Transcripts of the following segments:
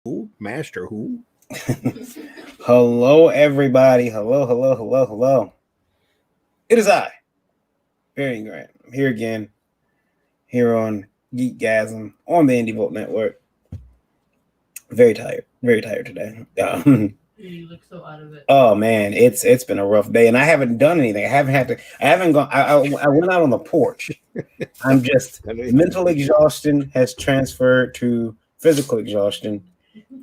Who? Master who? Hello, everybody. Hello. It is I, Barry Grant. I'm here again, here on GeekGasm on the Indie Volt Network. Very tired today. You look so out of it. Oh man, it's been a rough day, and I haven't done anything. I haven't gone. I went out on the porch. I'm just mental exhaustion has transferred to physical exhaustion.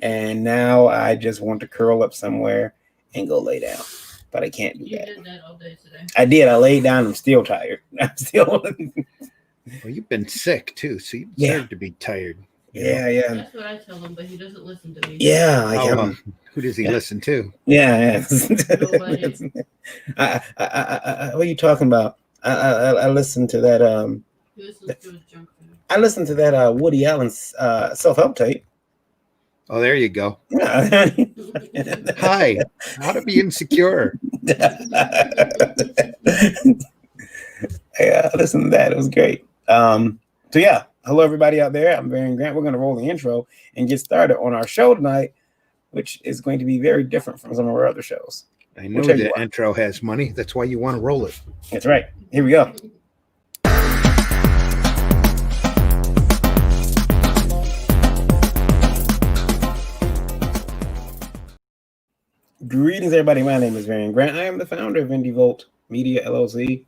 And now I just want to curl up somewhere and go lay down. But I can't do that. You did that all day today. I did. I laid down. I'm still tired. I'm still. Well, you've been sick too, so you deserve to be tired. Yeah. That's what I tell him, but he doesn't listen to me. Yeah. Who does he listen to? Yeah. Nobody. What are you talking about? I listened to that. He listens to his junk food. I listened to that Woody Allen self-help tape. Oh, there you go. Yeah. Hi. How to be insecure. Yeah, listen to that. It was great. So yeah, hello everybody out there. I'm Barry Grant. We're going to roll the intro and get started on our show tonight, which is going to be very different from some of our other shows. I know the intro has money. That's why you want to roll it. That's right. Here we go. Greetings, everybody. My name is Barry Grant. I am the founder of Indie Volt Media LLC,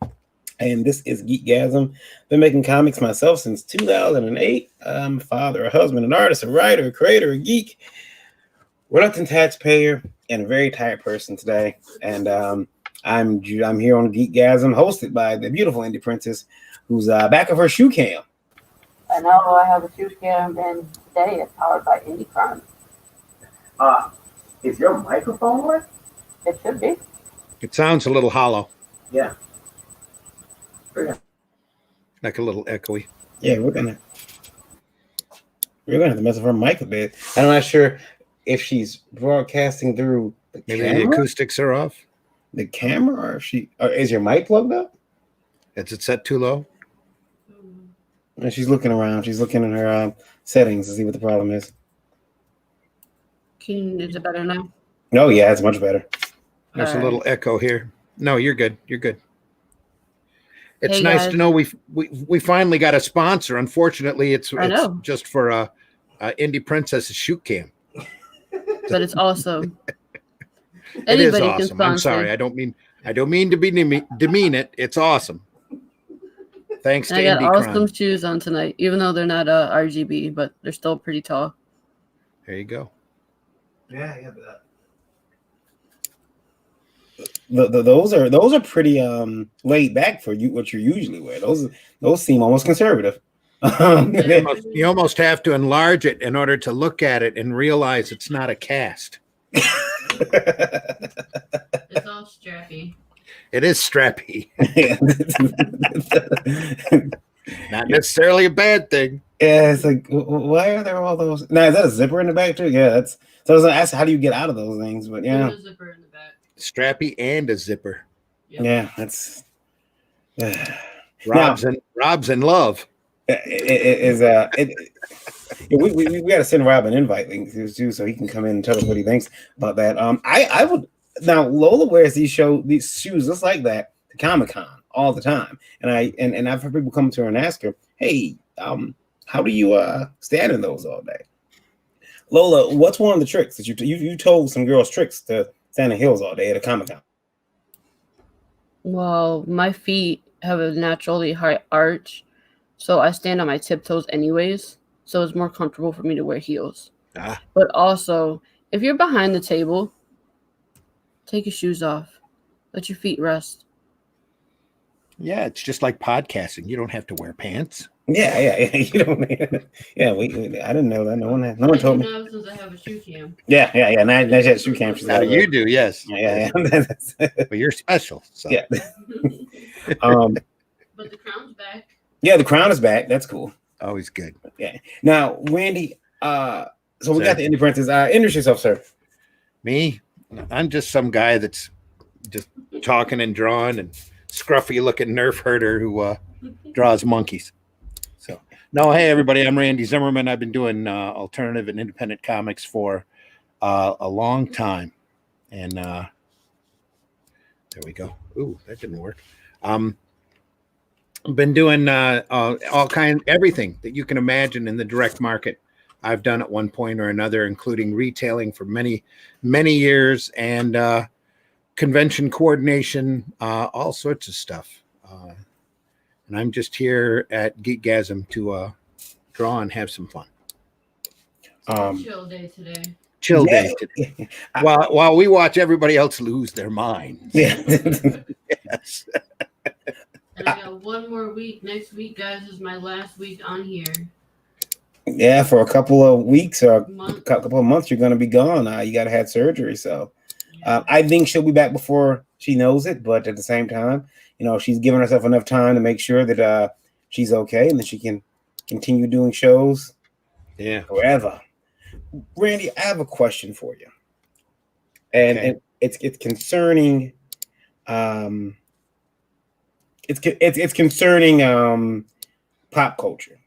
and this is GeekGasm. Been making comics myself since 2008. I'm a father, a husband, an artist, a writer, a creator, a geek, reluctant taxpayer, and a very tired person today. And I'm here on GeekGasm, hosted by the beautiful Indie Princess, who's back of her shoe cam. I know I have a shoe cam, and today it's powered by Indie Crime. Is your microphone on? It should be. It sounds a little hollow. Yeah. Like a little echoey. Yeah, we're gonna have to mess with her mic a bit. I'm not sure if she's broadcasting through the Maybe camera? the acoustics are off. The camera, or is your mic plugged up? Is it set too low? And she's looking around. She's looking in her settings to see what the problem is. Is it better now? Oh yeah, it's much better. There's a little echo here. No, you're good. You're good. It's Hey, nice guys. to know we finally got a sponsor. Unfortunately, it's just for Indie Princess's shoot cam. But it's awesome. It is Anybody can awesome. sponsor. I'm sorry. I don't mean to be demean it. It's awesome. Thanks to And I got Indie awesome Crime. shoes on tonight, even though they're not RGB, but they're still pretty tall. There you go. Yeah. Those are pretty laid back for you. What you usually wear. Those seem almost conservative. You almost have to enlarge it in order to look at it and realize it's not a cast. It's all strappy. It is strappy. Not necessarily a bad thing. Yeah, it's like, why are there all those? Now, is that a zipper in the back too? Yeah, that's. So I was gonna ask, how do you get out of those things? But yeah, There's a zipper in the back. Strappy and a zipper. Yep. yeah, that's. Rob's in love. We got to send Rob an invite link too, so he can come in and tell us what he thinks about that. I would now. Lola wears these shoes just like that to Comic-Con all the time, and I've heard people come to her and ask her, "Hey, how do you stand in those all day?" Lola, what's one of the tricks that you told some girls tricks to stand in heels all day at a Comic-Con? Well, my feet have a naturally high arch, so I stand on my tiptoes anyways, so it's more comfortable for me to wear heels. But also, if you're behind the table, take your shoes off. Let your feet rest. Yeah, it's just like podcasting. You don't have to wear pants. Yeah. You don't. Yeah, I didn't know that. No one told me. Now since I have a shoe cam. Yeah. Now she has shoe cam. Now you do, yes. Yeah. But you're special. So. Yeah. But the crown's back. Yeah, the crown is back. That's cool. Always good. Yeah. Now, Randy. So we got the Indie Princess. Introduce yourself, sir. Me, I'm just some guy that's just talking and drawing and scruffy looking nerf herder who draws monkeys. So No, hey everybody, I'm Randy Zimmerman. I've been doing alternative and independent comics for a long time, and there we go. Ooh, that didn't work. Been doing all everything that you can imagine in the direct market. I've done at one point or another, including retailing for many years, and convention coordination, all sorts of stuff. And I'm just here at GeekGasm to draw and have some fun. Chill day today. Chill day today. While we watch everybody else lose their minds. Yeah. Yes. And I got one more week. Next week, guys, is my last week on here. Yeah, for a couple of weeks or a couple of months, you're going to be gone. You got to have surgery. So I think she'll be back before she knows it. But at the same time, she's given herself enough time to make sure that she's okay and that she can continue doing shows forever. Randy, I have a question for you. And it's concerning. It's concerning pop culture.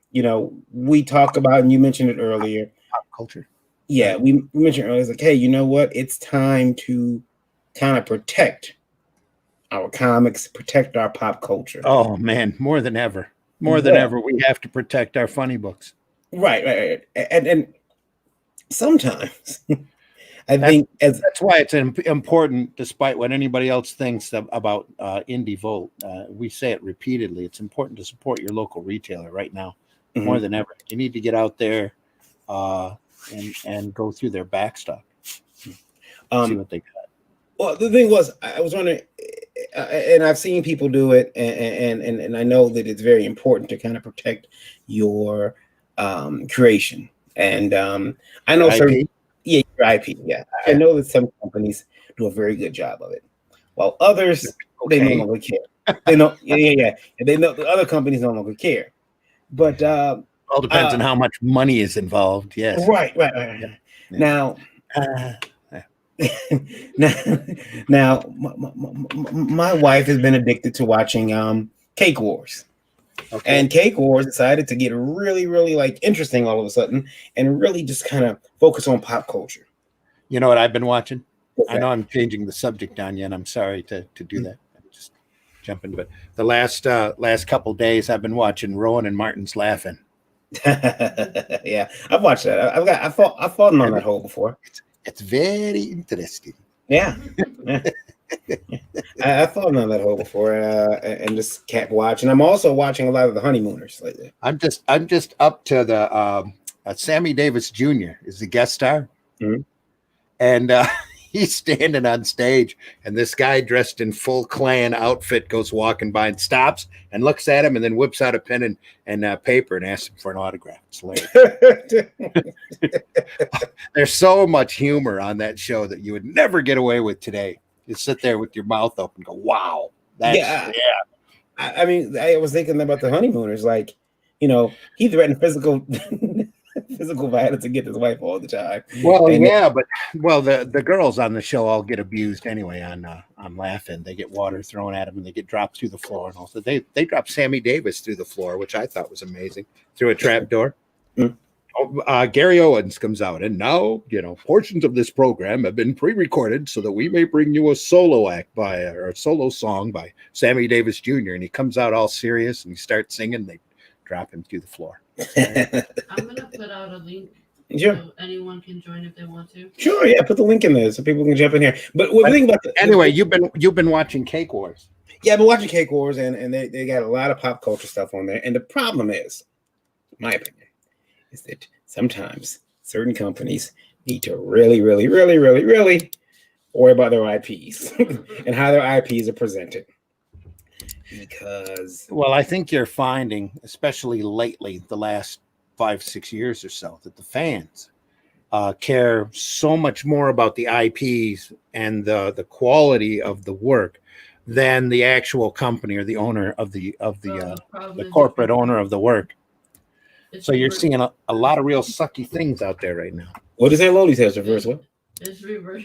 We talk about, and you mentioned it earlier, pop culture. Yeah, we mentioned earlier, it's like, hey, you know what? It's time to kind of protect our comics, protect our pop culture. Oh man, more than ever, we have to protect our funny books. Right. And sometimes I think that's why it's important, despite what anybody else thinks about Indie Volt. We say it repeatedly. It's important to support your local retailer right now, more than ever. You need to get out there and go through their back stock, see what they got. Well, the thing was, I was wondering, and I've seen people do it, and I know that it's very important to kind of protect your creation. And I know certain. Yeah, your IP. Yeah, I know that some companies do a very good job of it, while others they no longer care. They know, yeah. They know the other companies no longer care. But all depends on how much money is involved. Yes. Right. Yeah. Now, now, my wife has been addicted to watching Cake Wars. Okay. And Cake Wars decided to get really, really interesting all of a sudden and really just kind of focus on pop culture. You know what I've been watching? I know I'm changing the subject on you, and I'm sorry to do that. I'm just jumping, but the last couple days I've been watching Rowan and Martin's Laughing. Yeah, I've watched that. I've fallen on that hole before. It's very interesting. Yeah. I've fallen on that hole before and just kept watching. I'm also watching a lot of the Honeymooners lately. I'm just up to the Sammy Davis Jr. is the guest star, and he's standing on stage, and this guy dressed in full Klan outfit goes walking by and stops and looks at him, and then whips out a pen and paper and asks him for an autograph. It's hilarious. There's so much humor on that show that you would never get away with today. You sit there with your mouth open and go, wow. I mean, I was thinking about the Honeymooners. He threatened physical violence against his wife all the time. Well, the girls on the show all get abused anyway on Laughing. They get water thrown at them and they get dropped through the floor. And also they dropped Sammy Davis through the floor, which I thought was amazing, through a trap door. Gary Owens comes out, and now portions of this program have been pre-recorded so that we may bring you a solo act or a solo song by Sammy Davis Jr. And he comes out all serious and he starts singing. And they drop him through the floor. I'm gonna put out a link. Sure. So anyone can join if they want to. Sure, yeah. Put the link in there so people can jump in here. But what think about anyway? You've been watching Cake Wars. Yeah, I've been watching Cake Wars, and they got a lot of pop culture stuff on there. And the problem is, in my opinion, is that sometimes certain companies need to really, really, really, really, really worry about their IPs and how their IPs are presented. Because I think you're finding, especially lately, the last 5-6 years or so, that the fans care so much more about the IPs and the quality of the work than the actual company or the owner of the corporate owner of the work. So you're seeing a lot of real sucky things out there right now. What does that Lodi say? First one? It's reverse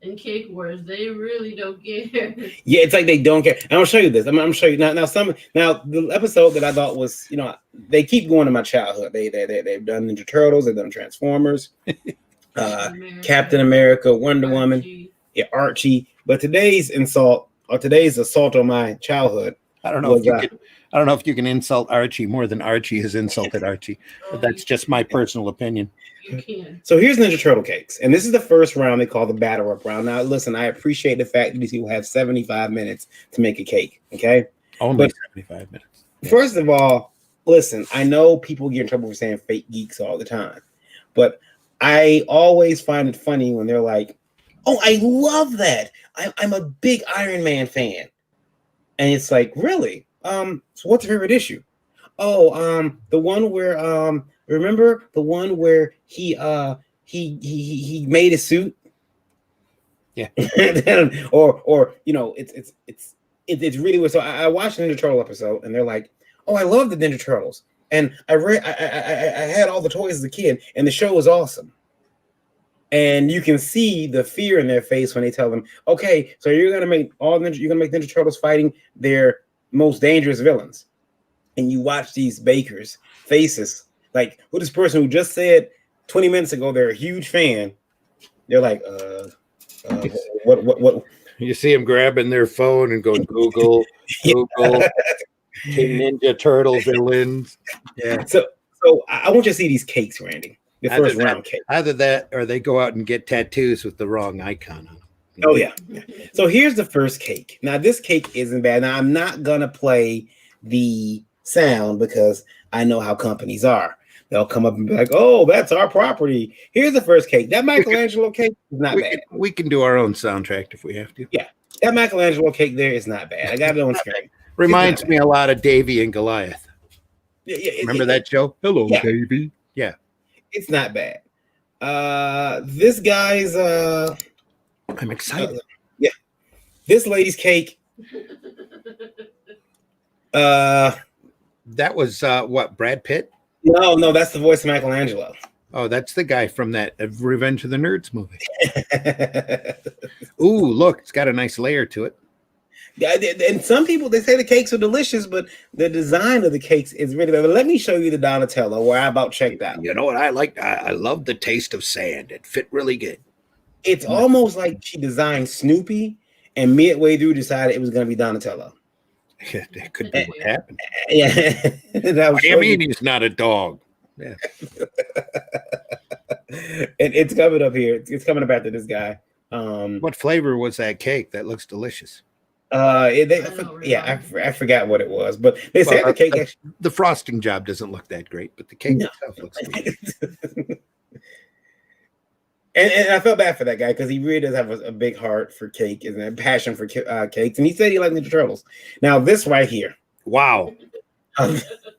And Cake Wars, they really don't care. Yeah, it's like they don't care. And I'll show you this. I'm gonna show you now. Now the episode that I thought was, they keep going to my childhood. They've done Ninja Turtles, they've done Transformers, Captain America, Wonder Woman, yeah, Archie. But today's assault on my childhood. I don't know if you can insult Archie more than Archie has insulted Archie. But that's just my personal opinion. You can. So here's Ninja Turtle cakes, and this is the first round they call the batter up round. Now, listen, I appreciate the fact that these people have 75 minutes to make a cake. Okay, only 75 minutes. Yeah. First of all, listen, I know people get in trouble for saying fake geeks all the time, but I always find it funny when they're like, "Oh, I love that. I'm a big Iron Man fan," and it's like, really? So what's your favorite issue? Oh, the one where remember the one where he made a suit? Yeah. or it's really weird. So I watched the Ninja Turtle episode and they're like, "Oh, I love the Ninja Turtles." And I had all the toys as a kid and the show was awesome. And you can see the fear in their face when they tell them, "Okay, so you're gonna make Ninja Turtles fighting their most dangerous villains." And you watch these bakers' faces, like with this person who just said 20 minutes ago they're a huge fan. They're like, what? You see them grabbing their phone and going Google, Ninja Turtle villains. Yeah. So I want you to see these cakes, Randy. The first round cake. Either that, or they go out and get tattoos with the wrong icon on them. Oh yeah. So here's the first cake. Now this cake isn't bad. Now I'm not gonna play the sound because I know how companies are. They'll come up and be like, "Oh, that's our property." Here's the first cake. That Michelangelo cake is not bad. We can do our own soundtrack if we have to. Yeah, that Michelangelo cake there is not bad. I got it on screen. Reminds me a lot of Davy and Goliath. Remember that show? Hello, yeah. Davy. Yeah, it's not bad. This guy's. I'm excited. Yeah, this lady's cake. That was what, Brad Pitt? No, that's the voice of Michelangelo. Oh, that's the guy from that Revenge of the Nerds movie. Ooh, look, it's got a nice layer to it. Yeah, and some people, they say the cakes are delicious, but the design of the cakes is really bad. But let me show you the Donatello where I about checked out. You know what I like? I love the taste of sand. It fit really good. It's almost like she designed Snoopy and midway through decided it was going to be Donatello. That could be what happened. Yeah. I mean, he's not a dog. Yeah. And it's coming up here. It's coming up after this guy. What flavor was that cake? That looks delicious. I forgot what it was, but they said the cake. The frosting job doesn't look that great, but the cake itself looks good. And I felt bad for that guy because he really does have a big heart for cake and a passion for cakes. And he said he liked Ninja Turtles. Now, this right here. Wow.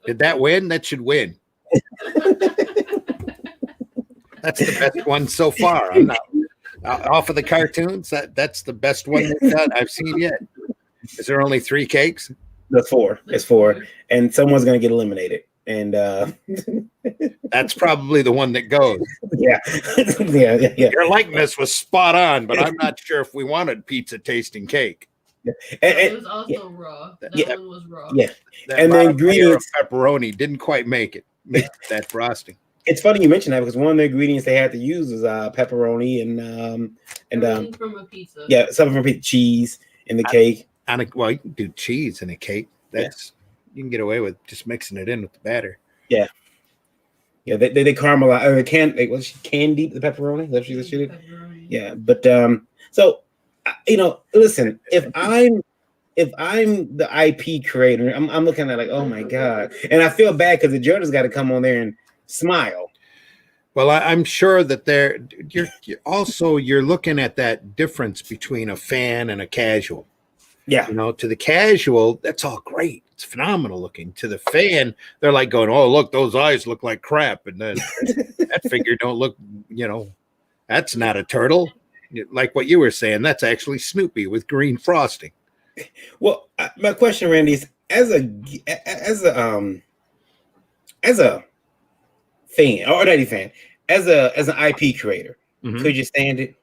Did that win? That should win. That's the best one so far. I'm not off of the cartoons. That's the best one I've seen yet. Is there only 3 cakes? That's 4. It's 4. And someone's going to get eliminated. And that's probably the one that goes. Yeah. yeah. Your likeness was spot on, but I'm not sure if we wanted pizza tasting cake. Yeah. It was also raw. That one was raw. Yeah. That and then ingredients pepperoni didn't quite make that frosting. It's funny you mentioned that because one of the ingredients they had to use was pepperoni and from a pizza. Yeah, something from pizza, cheese in the cake. Well, you can do cheese in a cake. You can get away with just mixing it in with the batter. Yeah. Yeah, they caramelize or candy the pepperoni. That's what she did. Yeah, but so listen, if I'm the IP creator, I'm looking at like, oh my god, and I feel bad because the judges got to come on there and smile. Well, I'm sure that you're looking at that difference between a fan and a casual. Yeah, to the casual, that's all great. It's phenomenal looking. To the fan, they're like going, "Oh, look, those eyes look like crap," and then that figure don't look. That's not a turtle. Like what you were saying, that's actually Snoopy with green frosting. Well, my question, Randy, is as a fan, or not a fan, as an IP creator, could you stand it?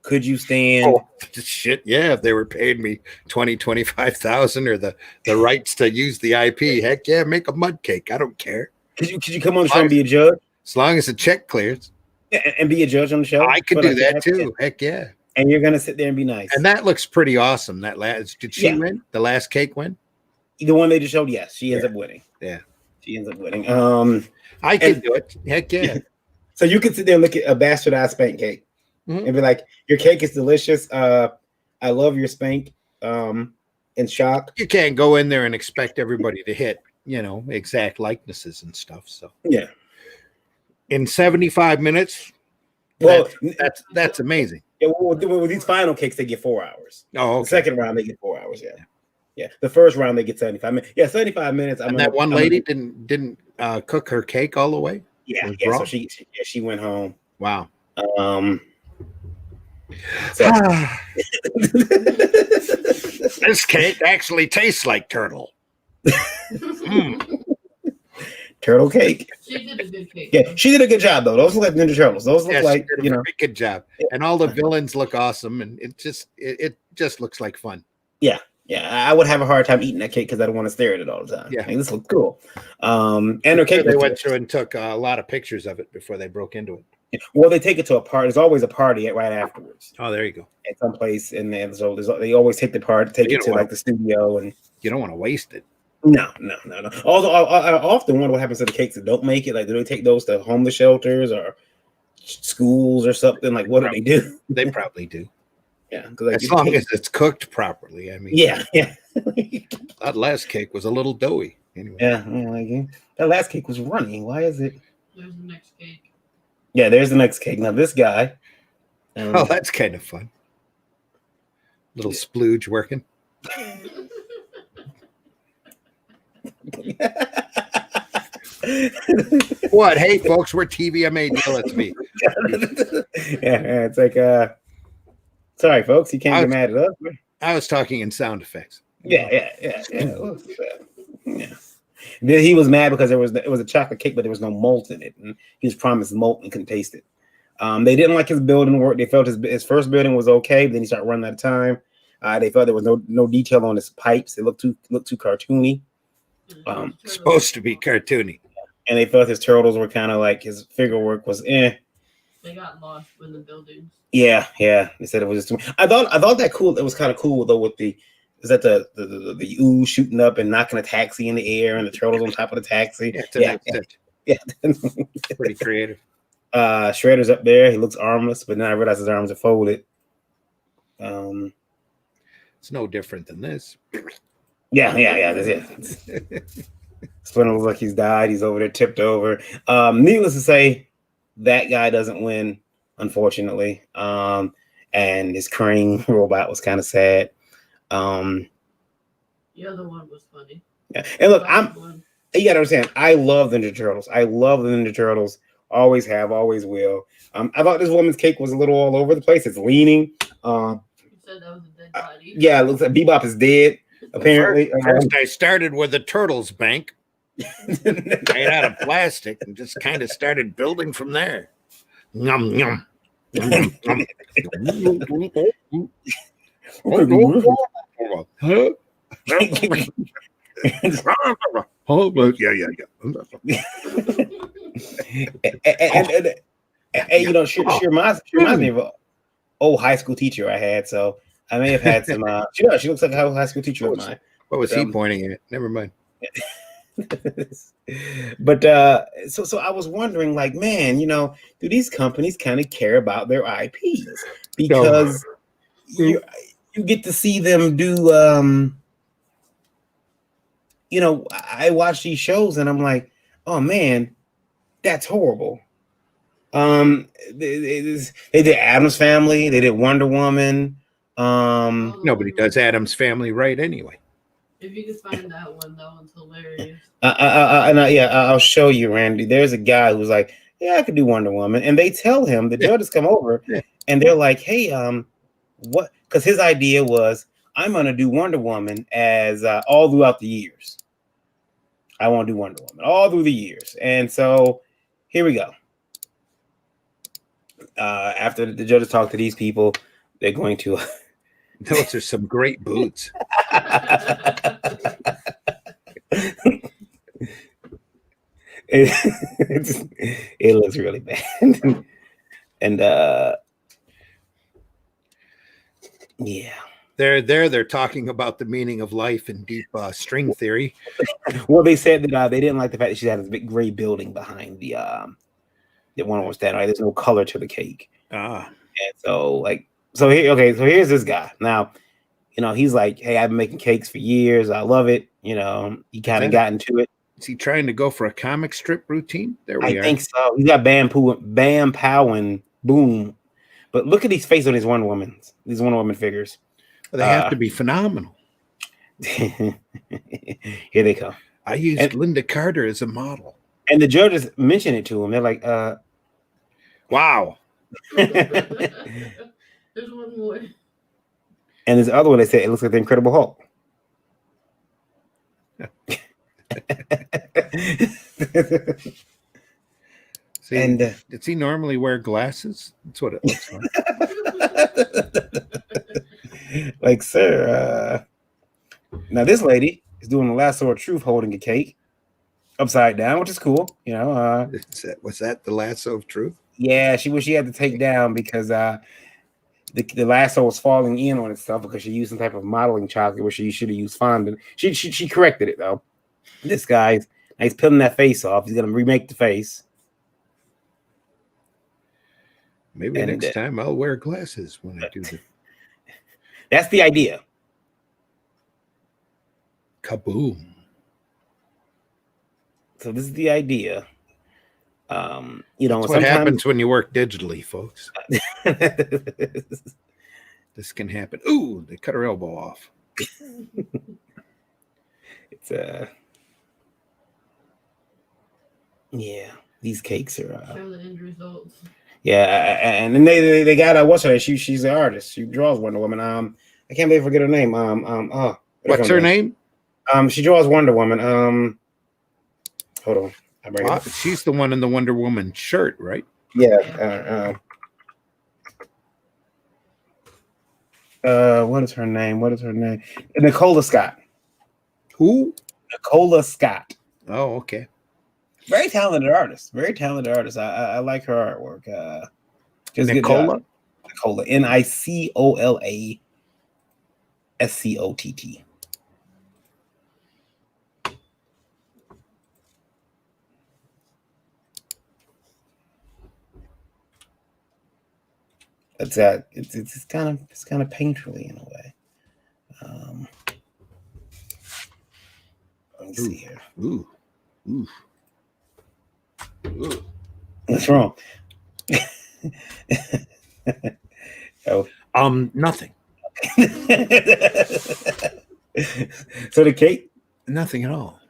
Could you stand? Oh, shit, yeah. If they were paying me 25,000 or the rights to use the IP, heck yeah, make a mud cake. I don't care. Could you come on the show and be a judge? As long as the check clears. And be a judge on the show? I could do that too. Heck yeah. And you're gonna sit there and be nice. And that looks pretty awesome. That last did she win? The last cake win? The one they just showed, yes. She ends up winning. Yeah. She ends up winning. I could do it. Heck yeah. So you could sit there and look at a bastardized spank cake and be like, your cake is delicious. I love your spank. In shock. You can't go in there and expect everybody to hit, exact likenesses and stuff. So yeah. In 75 minutes, well, that's amazing. Yeah, with these final cakes, they get 4 hours. Oh, okay. The second round, they get 4 hours. Yeah. The first round, they get 75 minutes. Yeah, 75 minutes. And that one lady didn't cook her cake all the way. Yeah. So she went home. Wow. So. This cake actually tastes like turtle. Turtle cake. She did a good cake. Yeah, she did a good job though. Those look like Ninja Turtles. Those look like she did a very good job. And all the villains look awesome, and it just looks like fun. Yeah. I would have a hard time eating that cake because I don't want to stare at it all the time. Yeah, this looks cool. And her cake. They went through and took a lot of pictures of it before they broke into it. Well, they take it to a party. There's always a party right afterwards. Oh, there you go. At some place, and then so they always take it to like the studio, and you don't want to waste it. No. Although I often wonder what happens to the cakes that don't make it. Like, do they take those to homeless shelters or schools or something? Like, what do they do? They probably do. Yeah, as long as it's cooked properly. I mean, yeah. That last cake was a little doughy. Anyway. Yeah, that last cake was runny. Why is it? There's the next cake. Yeah, there's the next cake. Now this guy. Oh, that's kind of fun. Little splooge working. What? Hey, folks, we're TVMA. Yell at me. Yeah, it's like sorry, folks, you can't get mad at us. I was talking in sound effects. Yeah. Then he was mad because it was a chocolate cake, but there was no malt in it, and he was promised malt and couldn't taste it. They didn't like his building work. They felt his first building was okay, but then he started running out of time. They felt there was no detail on his pipes. They looked too cartoony. Supposed to be cartoony. And they felt his turtles were kind of like his figure work was They got lost in the buildings. Yeah. They said it was just too much. I thought that cool. It was kind of cool though with the ooze shooting up and knocking a taxi in the air and the turtles on top of the taxi. Yeah. Pretty creative. Shredder's up there. He looks armless, but then I realized his arms are folded. It's no different than this. Yeah. That's it. Splinter looks like he's died. He's over there tipped over. Needless to say, that guy doesn't win, unfortunately. And his crane robot was kind of sad. The other one was funny. Yeah. And look, you gotta understand, I love the Ninja Turtles. I love the Ninja Turtles. Always have, always will. I thought this woman's cake was a little all over the place. It's leaning. You said that was a dead body. Yeah, it looks like Bebop is dead. Apparently, first I started with a turtle's bank made out of plastic and just kind of started building from there. Yum yum. Huh? Oh, yeah. And she reminds me of an old high school teacher I had. So I may have had some. She looks like a high school teacher of mine. What was he pointing at? Never mind. But so I was wondering, like, man, do these companies kind of care about their IPs? Because you get to see them do. I watch these shows and I'm like, oh man, that's horrible. They did Addams Family. They did Wonder Woman. Nobody does Addams Family right anyway. If you could find that one's hilarious. I'll show you, Randy. There's a guy who's like, yeah, I could do Wonder Woman, and they tell him, the judges come over, and they're like, hey, what? Because his idea was, I'm gonna do Wonder Woman as all throughout the years. I want to do Wonder Woman all through the years, and so here we go. After the judges talk to these people, they're going to. Those are some great boots. It looks really bad. And yeah. They're talking about the meaning of life and deep string theory. Well, they said that they didn't like the fact that she had this big gray building behind the one was standing right. There's no color to the cake. And so here's this guy. Now, he's like, hey, I've been making cakes for years. I love it. He kind of got into it. Is he trying to go for a comic strip routine? There we are. I think so. He's got Bam Pow and Boom. But look at these faces on these Wonder Woman figures. Well, they have to be phenomenal. Here they come. I used Linda Carter as a model. And the judges mention it to him. They're like, wow. There's one more. And there's the other one they said it looks like the Incredible Hulk. See, and does he normally wear glasses? That's what it looks like. Like, sir, now this lady is doing the lasso of truth, holding a cake upside down, which is cool. Was that the lasso of truth? Yeah, she had to take down because the lasso was falling in on itself because she used some type of modeling chocolate where she should have used fondant. She corrected it though. This guy's he's peeling that face off. He's gonna remake the face. Maybe next time I'll wear glasses when I do that. That's the idea. Kaboom. So this is the idea. That's what happens when you work digitally, folks. This can happen. Ooh, they cut her elbow off. It's yeah, these cakes are show the end results. Yeah, and then they got what's her name? She's an artist. She draws Wonder Woman. I can't believe I forget her name. What's her name? She draws Wonder Woman. Hold on. She's the one in the Wonder Woman shirt, right? Yeah. What is her name? Nicola Scott. Who? Nicola Scott. Oh, okay. Very talented artist. I like her artwork. Nicola? Nicola. Nicola Scott. It's kind of painterly in a way. Let me see here. Ooh. What's wrong? Nothing. So the cake? Nothing at all.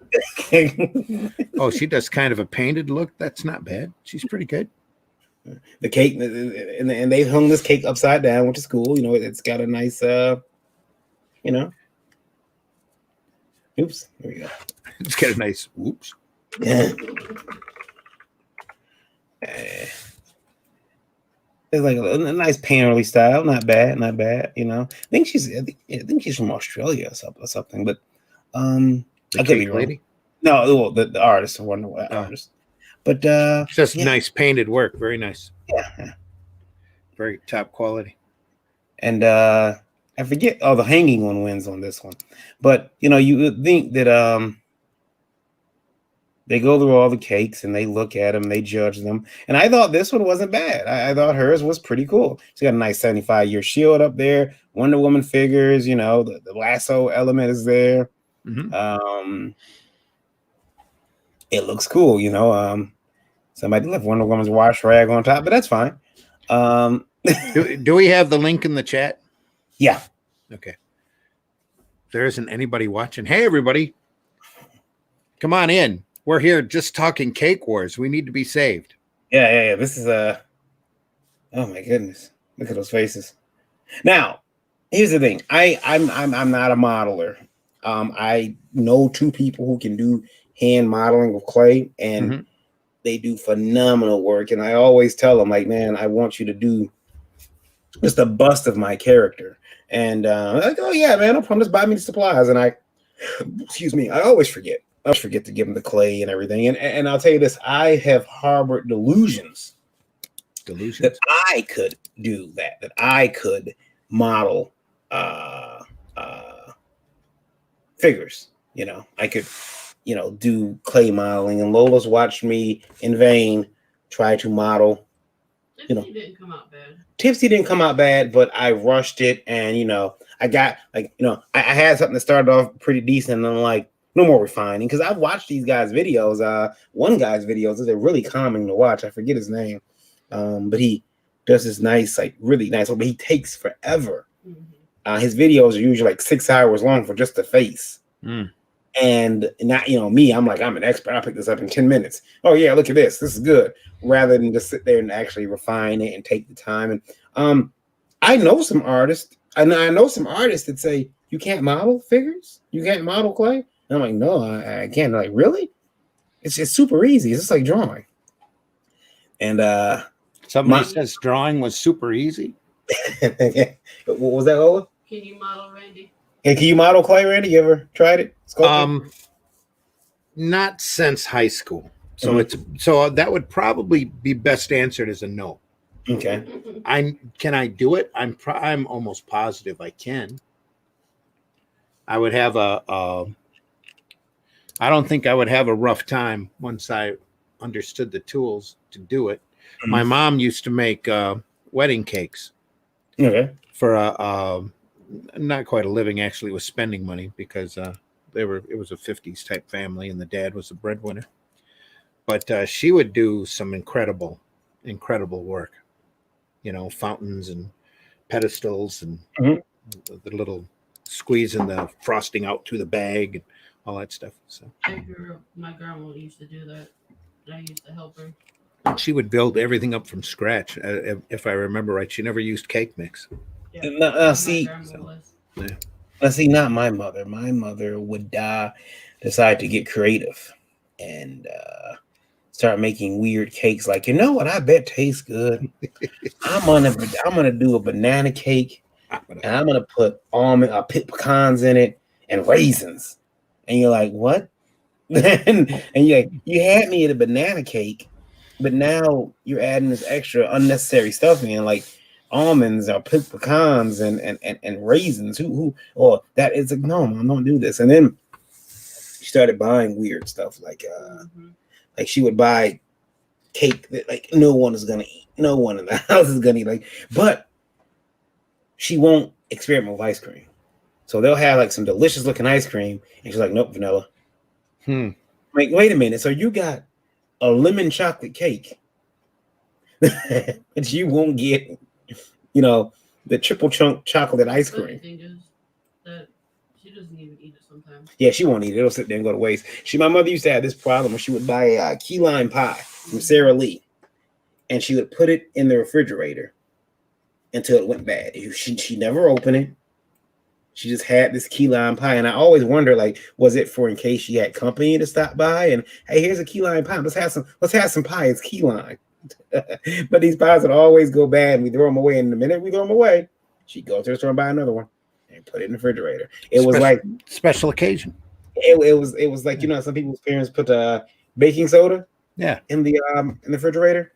Oh, she does kind of a painted look. That's not bad. She's pretty good. The cake, and they hung this cake upside down, which is cool. It's got a nice, oops, there we go. It's got a nice whoops. Yeah. It's like a nice painterly style, not bad. I think she's from Australia or something. But the cake lady. No, the artist. I wonder what artist. But just nice painted work, very nice. Yeah. Very top quality. And I forget. Oh, the hanging one wins on this one. But you would think that they go through all the cakes and they look at them, they judge them. And I thought this one wasn't bad. I thought hers was pretty cool. She got a nice 75-year shield up there, Wonder Woman figures, the lasso element is there. Mm-hmm. It looks cool, somebody left Wonder Woman's wash rag on top, but that's fine. Do we have the link in the chat? Yeah. Okay. There isn't anybody watching. Hey, everybody. Come on in. We're here just talking cake wars. We need to be saved. Yeah. This is oh my goodness. Look at those faces. Now, here's the thing. I'm not a modeler. I know two people who can do hand modeling with clay, and they do phenomenal work. And I always tell them, like, man, I want you to do just a bust of my character. And like, oh yeah, man, no problem. Just buy me the supplies. And excuse me, I always forget. I always forget to give him the clay and everything. And I'll tell you this, I have harbored delusions that I could do that I could model figures. I could, do clay modeling. And Lola's watched me in vain try to model. Tipsy didn't come out bad. Tipsy didn't come out bad, but I rushed it, and I got I had something that started off pretty decent, and I'm like, no more refining, because I've watched these guys' videos. One guy's videos, they're really calming to watch. I forget his name, but he does this nice, like really nice, but he takes forever. Mm-hmm. His videos are usually like 6 hours long for just the face. Mm. And not, me, I'm like, I'm an expert. I'll pick this up in 10 minutes. Oh yeah, look at this. This is good. Rather than just sit there and actually refine it and take the time. And I know some artists, and I know some artists that say, you can't model figures? You can't model clay? And I'm like, no, I can't. They're like, really? It's super easy. It's just like drawing. And somebody says drawing was super easy. What was that, Lola? Can you model Randy? Hey, can you model clay, Randy? You ever tried it? Not since high school. So so that would probably be best answered as a no. Okay. Can I do it? I'm almost positive I can. I would have I don't think I would have a rough time once I understood the tools to do it. Mm-hmm. My mom used to make wedding cakes. Okay. For not quite a living, actually. It was spending money because it was a 50s type family and the dad was the breadwinner. But she would do some incredible work, fountains and pedestals and the little squeezing the frosting out to the bag and all that stuff. So my grandma used to do that. I used to help her. She would build everything up from scratch. If I remember right, she never used cake mix. Yeah. See, not my mother. My mother would decide to get creative and start making weird cakes. Like, what I bet tastes good. I'm gonna do a banana cake, and I'm gonna put pecans in it and raisins. And you're like, what? and you're like, you had me at a banana cake, but now you're adding this extra unnecessary stuff in, like almonds or pecans and raisins. Or that is like, no, Mom, don't do this. And then she started buying weird stuff like like she would buy cake that like no one is gonna eat. No one in the house is gonna eat. But she won't experiment with ice cream. So they'll have like some delicious looking ice cream, and she's like, nope, vanilla. Like, wait a minute. So you got a lemon chocolate cake, but you won't get, the triple chunk chocolate ice cream. She doesn't even eat it sometimes. Yeah, she won't eat it. It'll sit there and go to waste. My mother used to have this problem where she would buy a key lime pie from Sara Lee, and she would put it in the refrigerator until it went bad. She never opened it. She just had this key lime pie, and I always wonder, like, was it for in case she had company to stop by? And hey, here's a key lime pie. Let's have some pie. It's key lime. But these pies would always go bad, and we throw them away. And the minute we throw them away, she'd go to the store and buy another one and put it in the refrigerator. It was like special occasion. It was like, some people's parents put baking soda in the refrigerator.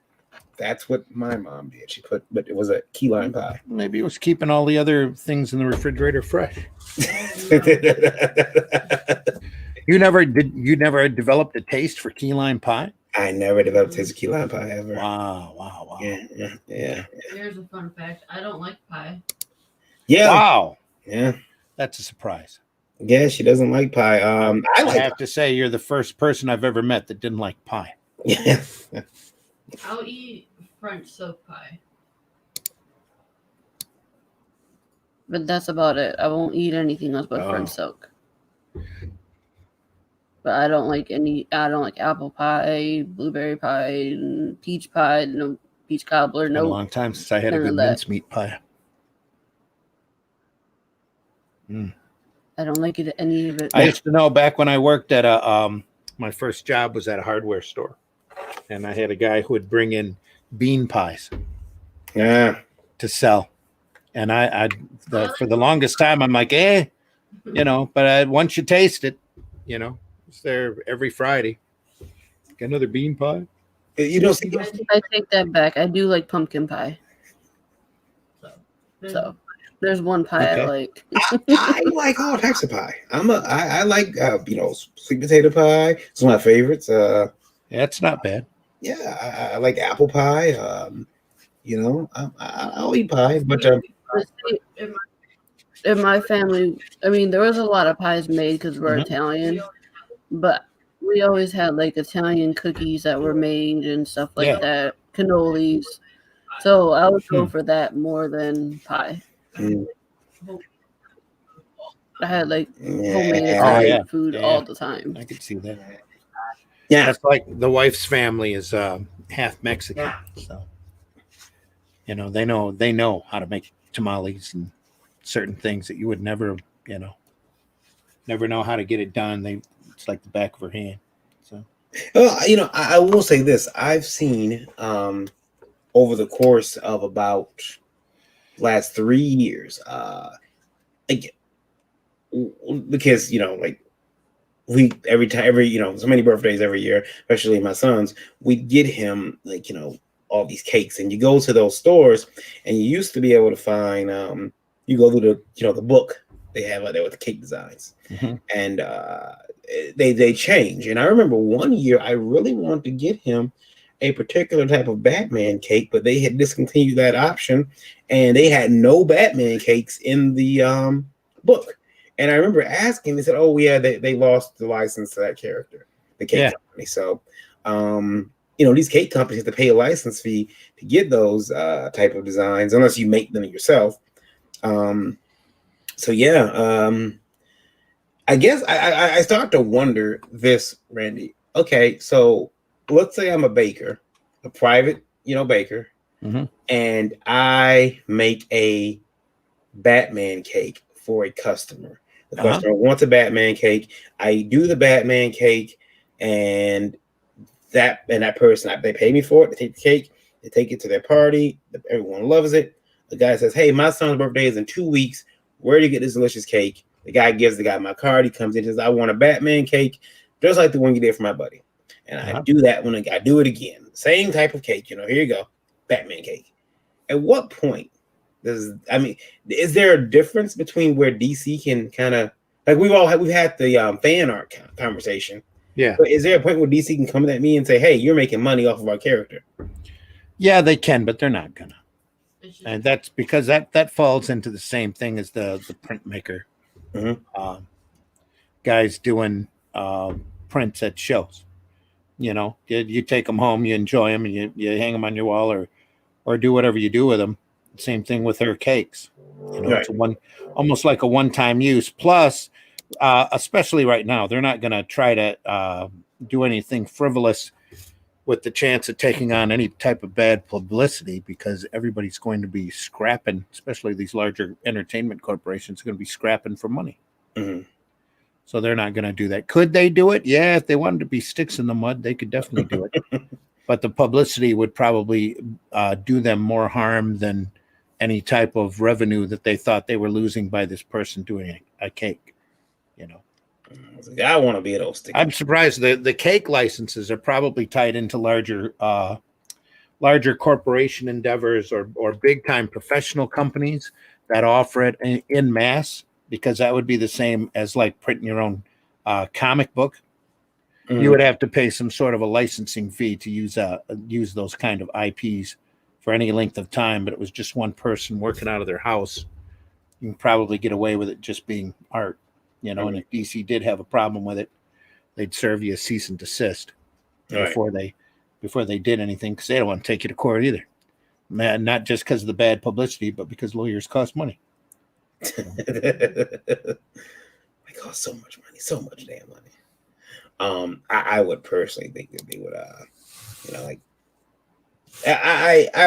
That's what my mom did. But it was a key lime pie. Maybe it was keeping all the other things in the refrigerator fresh. You never developed a taste for key lime pie? I never developed a taste of key lime pie ever. Wow. Yeah. Here's a fun fact. I don't like pie. Yeah. Wow. Yeah. That's a surprise. Yeah, she doesn't like pie. I have to say, you're the first person I've ever met that didn't like pie. Yeah. I'll eat French silk pie. But that's about it. I won't eat anything else but French silk. But I don't like apple pie, blueberry pie, peach pie, no peach cobbler. No. A long time since I had a good mincemeat pie. I don't like any of it. I used to know back when I worked at my first job was at a hardware store, and I had a guy who would bring in bean pies. Yeah. To sell. And for the longest time, I'm like, but once you taste it, it's there every Friday. Got another bean pie. I take that back. I do like pumpkin pie. So there's one pie I like. I like all types of pie. I like sweet potato pie. It's one of my favorites. Yeah, it's not bad. Yeah, I like apple pie. I'll eat pie, but in my family, I mean, there was a lot of pies made because we're Italian, but we always had like Italian cookies that were made and stuff like that, cannolis. So I would go for that more than pie. I had like homemade Italian food all the time. I could see that. Yeah, that's like the wife's family is half Mexican, so they know how to make tamales and certain things that you would never know how to get it done. It's like the back of her hand. So, I will say this: I've seen over the course of about last 3 years, because we every so many birthdays every year, especially my son's, we get him all these cakes, and you go to those stores, and you used to be able to find you go through the book they have out there with the cake designs, and they change. And I remember one year I really wanted to get him a particular type of Batman cake, but they had discontinued that option, and they had no Batman cakes in the book. And I remember asking, they said, "Oh yeah, they lost the license to that character, the cake company." So, these cake companies have to pay a license fee to get those type of designs, unless you make them yourself. I guess I start to wonder this, Randy. Okay, so let's say I'm a baker, a private, baker, and I make a Batman cake for a customer. The customer wants a Batman cake. I do the Batman cake, and that person, they pay me for it. They take the cake, they take it to their party. Everyone loves it. The guy says, "Hey, my son's birthday is in 2 weeks. Where do you get this delicious cake?" The guy gives the guy my card. He comes in and says, "I want a Batman cake, just like the one you did for my buddy." And I do that when I do it again. Same type of cake, here you go, Batman cake. At what point is there a difference between where DC can kind of we've had the fan art conversation? Yeah. But is there a point where DC can come at me and say, "Hey, you're making money off of our character"? Yeah, they can, but they're not gonna. And that's because that falls into the same thing as the printmaker guys doing prints at shows. You take them home, you enjoy them, and you hang them on your wall or do whatever you do with them. Same thing with their cakes. It's almost like a one-time use. Plus, especially right now, they're not going to try to do anything frivolous with the chance of taking on any type of bad publicity, because everybody's going to be scrapping, especially these larger entertainment corporations are going to be scrapping for money. So they're not going to do that. Could they do it? Yeah, if they wanted to be sticks in the mud, they could definitely do it. But the publicity would probably do them more harm than any type of revenue that they thought they were losing by this person doing a cake. I want to be those sticks. I'm surprised the cake licenses are probably tied into larger corporation endeavors or big time professional companies that offer it in mass, because that would be the same as like printing your own comic book. You would have to pay some sort of a licensing fee to use those kind of IPs for any length of time, but it was just one person working out of their house. You can probably get away with it just being art, and if DC did have a problem with it, they'd serve you a cease and desist before they did anything, because they don't want to take you to court either. Man, not just because of the bad publicity, but because lawyers cost money. They cost so much money, so much damn money. I would personally think that they would, I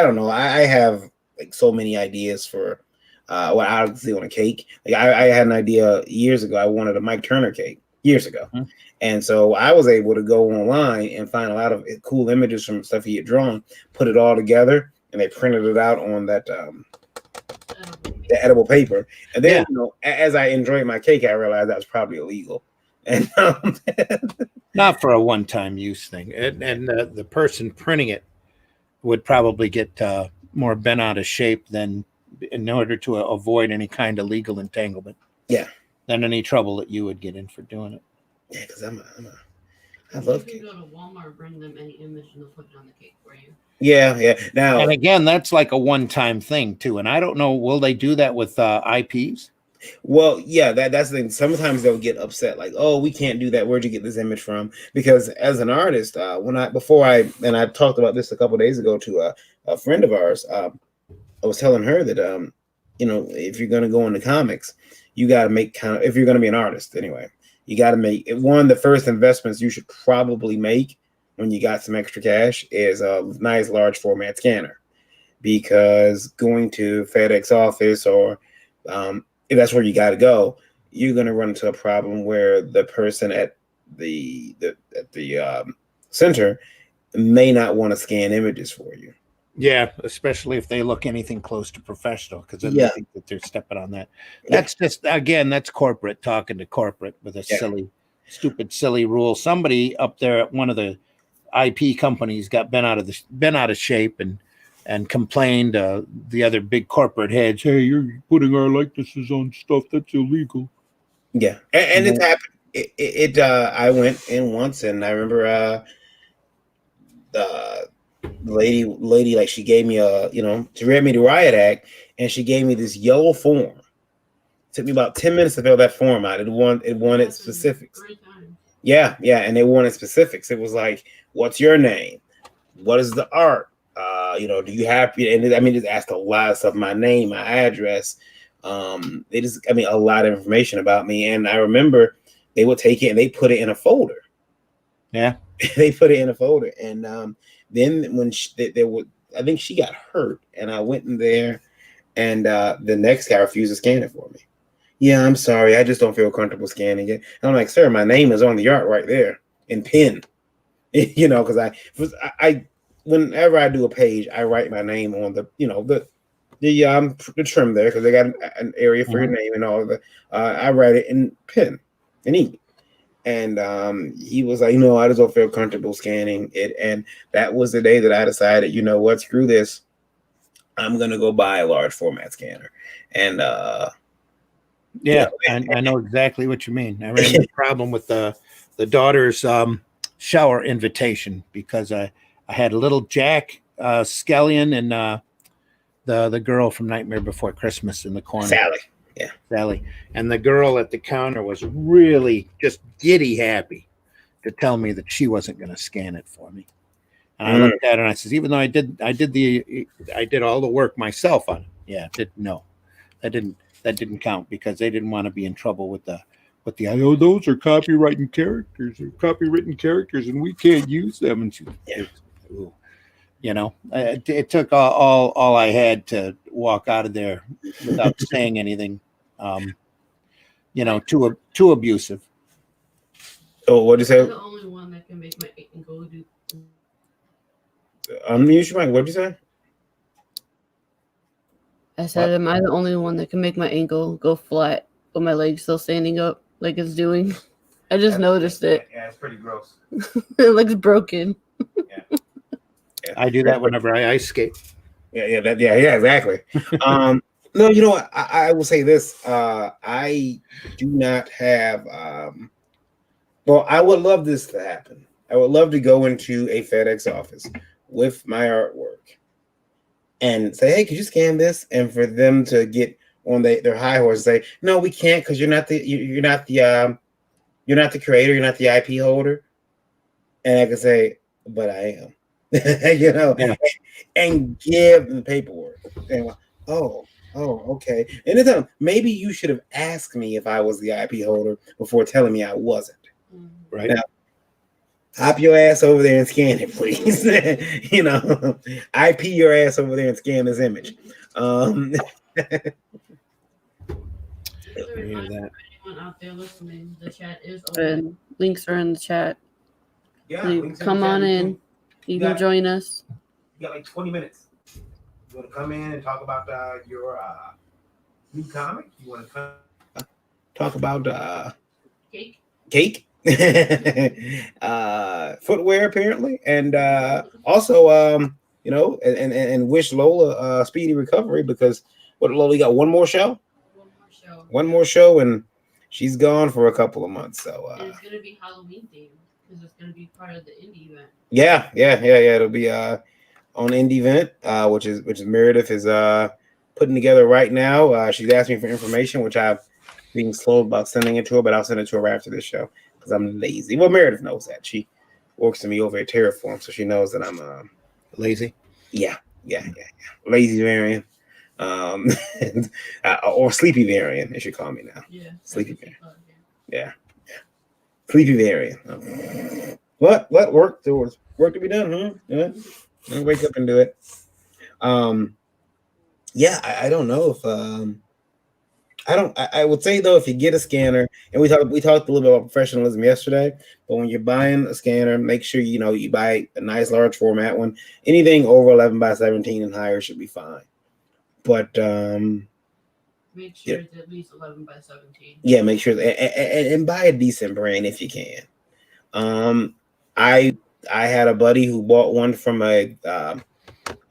don't know. I have like so many ideas for what I would do on a cake. Like I had an idea years ago. I wanted a Mike Turner cake years ago, and so I was able to go online and find a lot of cool images from stuff he had drawn, put it all together, and they printed it out on that the edible paper. And then, as I enjoyed my cake, I realized that was probably illegal. And not for a one-time use thing. And the person printing it would probably get more bent out of shape than in order to avoid any kind of legal entanglement. Yeah. Than any trouble that you would get in for doing it. Yeah, because I love cake. You can go to Walmart, bring them any image, and they'll put it on the cake for you. Yeah. Now, and again, that's like a one-time thing too. And I don't know, will they do that with IPs? Well, yeah, that's the thing. Sometimes they'll get upset, like, "Oh, we can't do that. Where'd you get this image from?" Because as an artist, I talked about this a couple of days ago to a friend of ours. I was telling her that if you're going to go into comics, you got to make if you're going to be an artist anyway, you got to make one. The first investments you should probably make when you got some extra cash is a nice large format scanner, because going to FedEx office or if that's where you got to go, you're going to run into a problem where the person at the center may not want to scan images for you. Yeah, especially if they look anything close to professional, because then they think that they're stepping on that. That's just, again, that's corporate talking to corporate with a silly rule. Somebody up there at one of the IP companies got bent out of shape and complained. The other big corporate heads, "Hey, you're putting our likenesses on stuff that's illegal." Yeah, and it's happened. I went in once, and I remember the lady, like, she gave me she read me the riot act, and she gave me this yellow form. It took me about 10 minutes to fill that form out. It wanted specifics. Yeah, and they wanted specifics. It was like, "What's your name? What is the art? Do you have?" And just asked a lot of stuff: my name, my address. They just, a lot of information about me. And I remember they would take it and they put it in a folder. Yeah, they put it in a folder. And then when I think she got hurt, and I went in there, and the next guy refused to scan it for me. "Yeah, I'm sorry, I just don't feel comfortable scanning it." And I'm like, "Sir, my name is on the art right there in pen." Because I whenever I do a page, I write my name on the trim there, because they got an area for your name and all of that. I write it in pen and ink. And he was like, "I just don't feel comfortable scanning it." And that was the day that I decided, what, screw this. I'm gonna go buy a large format scanner. And I know exactly what you mean. I ran into the problem with the daughter's shower invitation, because I had a little Jack Skellion and the girl from Nightmare Before Christmas in the corner, Sally, and the girl at the counter was really just giddy happy to tell me that she wasn't going to scan it for me. And I looked at her and I says, "Even though I did all the work myself on it." Yeah, that didn't count, because they didn't want to be in trouble with the those are copywritten characters and we can't use them. And she, it took all I had to walk out of there without saying anything, too abusive. Oh, what did you say? I'm the only one that can make my ankle do. Unmute your mic. What did you say? I said, "Am I the only one that can make my ankle go flat with my legs still standing up like it's doing?" I just noticed it. Yeah, it's pretty gross. It looks broken. Yeah. I do that whenever I ice skate. Yeah, exactly. No, what? I will say this. I do not have. Well, I would love this to happen. I would love to go into a FedEx office with my artwork and say, "Hey, could you scan this?" And for them to get on their high horse and say, "No, we can't, because you're not the creator, you're not the IP holder." And I can say, "But I am." And give them the paperwork. And okay. And then maybe you should have asked me if I was the IP holder before telling me I wasn't. Right. Now, hop your ass over there and scan it, please. IP your ass over there and scan this image. Anyone out there listening, the chat is open. Links are in the chat. Yeah, come on in. You can join us. You got like 20 minutes. You want to come in and talk about your new comic? You want to talk about Cake. footwear apparently, and also and wish Lola speedy recovery because Lola got one more show, and she's gone for a couple of months. So and it's gonna be Halloween themed because it's gonna be part of the indie event. Yeah. It'll be on indie event, which is Meredith is putting together right now. She's asked me for information, which I've being slow about sending it to her, but I'll send it to her right after this show because I'm lazy. Well, Meredith knows that. She works for me over at Terraform, so she knows that I'm lazy. Yeah. Lazy variant. Or sleepy variant, they should call me now. Yeah. Sleepy variant. Yeah. Sleepy variant. What work? There was work to be done, huh? Yeah. I'll wake up and do it. Yeah, I don't know if I would say though, if you get a scanner, and we talked a little bit about professionalism yesterday, but when you're buying a scanner, make sure you buy a nice large format one. Anything over 11 by 17 and higher should be fine. But make sure it's at least 11 by 17. Yeah, make sure and buy a decent brand if you can. I had a buddy who bought one from a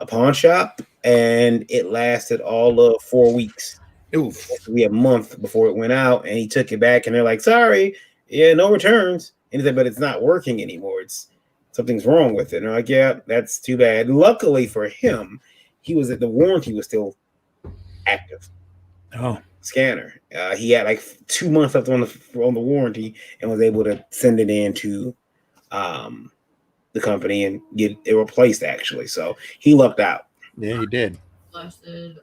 pawn shop, and it lasted all of 4 weeks. Oof. We a month before it went out, and he took it back, and they're like, "Sorry, no returns." And he said, "But it's not working anymore. Something's wrong with it." And they're like, "Yeah, that's too bad." Luckily for him, the warranty was still active. Oh, scanner. He had like 2 months left on the warranty, and was able to send it in to the company and get it replaced. Actually, so he lucked out. Yeah, he did. Lasted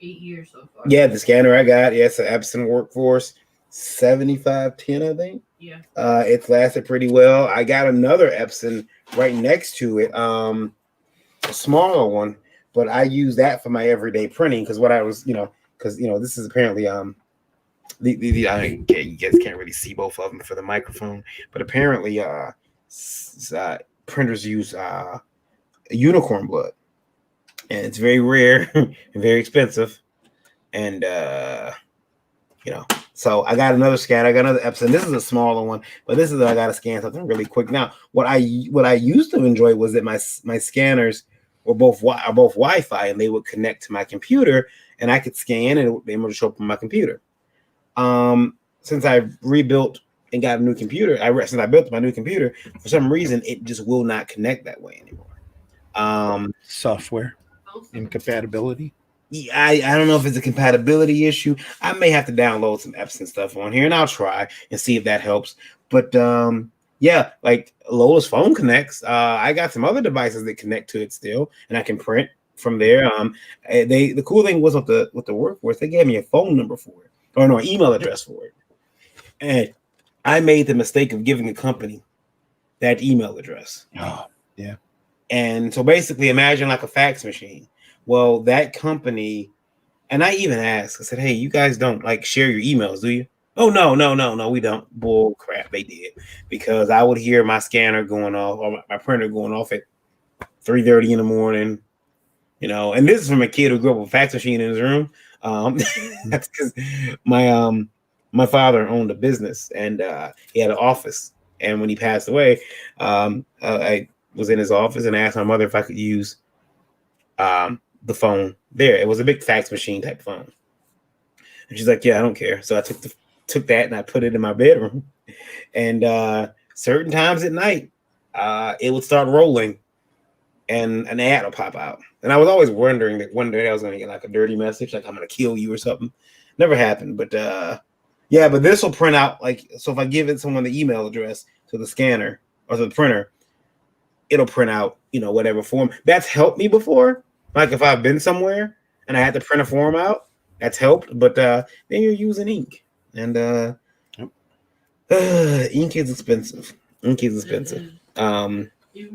8 years so far. Yeah, the scanner I got, it's an Epson Workforce 7510, I think. Yeah. It's lasted pretty well. I got another Epson right next to it, a smaller one, but I use that for my everyday printing because this is apparently you guys can't really see both of them for the microphone, but apparently printers use unicorn blood. And it's very rare and very expensive. And, so I got another scan. I got another Epson. This is a smaller one, but I got to scan something really quick. Now, what I used to enjoy was that my scanners were both Wi-Fi, and they would connect to my computer, and I could scan, and they would show up on my computer. Since I rebuilt and got a new computer, since I built my new computer, for some reason, it just will not connect that way anymore. Software incompatibility. I don't know if it's a compatibility issue. I may have to download some Epson stuff on here, and I'll try and see if that helps. But like Lola's phone connects. I got some other devices that connect to it still, and I can print from there. The cool thing was with the Workforce, they gave me a phone number for it, or no, an email address for it, and I made the mistake of giving the company that email address. Oh, yeah. And so basically, imagine like a fax machine. Well, that company, and I even asked, I said, "Hey, you guys don't like share your emails, do you?" "Oh, no, we don't." Bull crap, they did, because I would hear my scanner going off or my printer going off at 3:30 in the morning, and this is from a kid who grew up with a fax machine in his room. That's because my father owned a business, and he had an office, and when he passed away, I was in his office and asked my mother if I could use the phone there. It was a big fax machine type phone, and she's like, "Yeah, I don't care." So I took that and I put it in my bedroom, and certain times at night it would start rolling and an ad will pop out, and I was always wondering that one day I was going to get like a dirty message, like I'm going to kill you or something. Never happened, but but this will print out, like, so if I give it someone the email address to the scanner or to the printer, it'll print out, whatever form. That's helped me before. Like if I've been somewhere and I had to print a form out, that's helped. But then you're using ink, and ink is expensive. Even